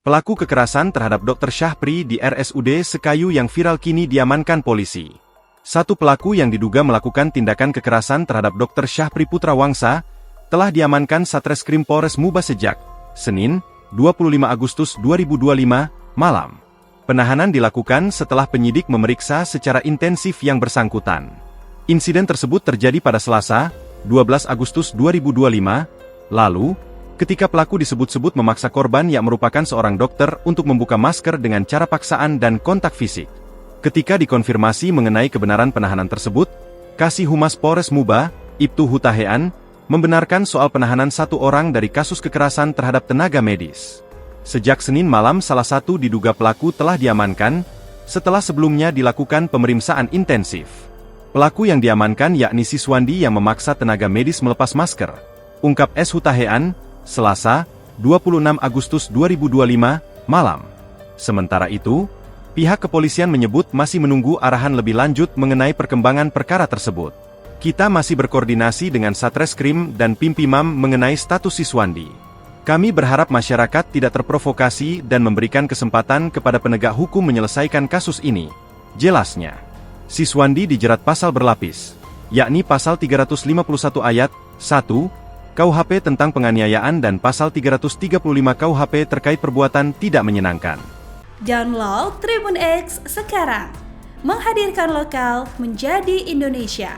Pelaku kekerasan terhadap Dr. Syahpri di RSUD Sekayu yang viral kini diamankan polisi. Satu pelaku yang diduga melakukan tindakan kekerasan terhadap Dr. Syahpri Putrawangsa telah diamankan Satreskrim Polres Muba sejak Senin, 25 Agustus 2025, malam. Penahanan dilakukan setelah penyidik memeriksa secara intensif yang bersangkutan. Insiden tersebut terjadi pada Selasa, 12 Agustus 2025, lalu, ketika pelaku disebut-sebut memaksa korban yang merupakan seorang dokter untuk membuka masker dengan cara paksaan dan kontak fisik. Ketika dikonfirmasi mengenai kebenaran penahanan tersebut, Kasih Humas Polres Muba, Ibtu Hutahean, membenarkan soal penahanan satu orang dari kasus kekerasan terhadap tenaga medis. Sejak Senin malam salah satu diduga pelaku telah diamankan, setelah sebelumnya dilakukan pemeriksaan intensif. Pelaku yang diamankan yakni Siswandi yang memaksa tenaga medis melepas masker, ungkap S. Hutahean, Selasa, 26 Agustus 2025, malam. Sementara itu, pihak kepolisian menyebut masih menunggu arahan lebih lanjut mengenai perkembangan perkara tersebut. Kita masih berkoordinasi dengan Satreskrim dan Pimpimam mengenai status Siswandi. Kami berharap masyarakat tidak terprovokasi dan memberikan kesempatan kepada penegak hukum menyelesaikan kasus ini, jelasnya. Siswandi dijerat pasal berlapis, yakni pasal 351 ayat 1, KUHP tentang penganiayaan dan pasal 335 KUHP terkait perbuatan tidak menyenangkan. Download Tribun X sekarang, menghadirkan lokal menjadi Indonesia.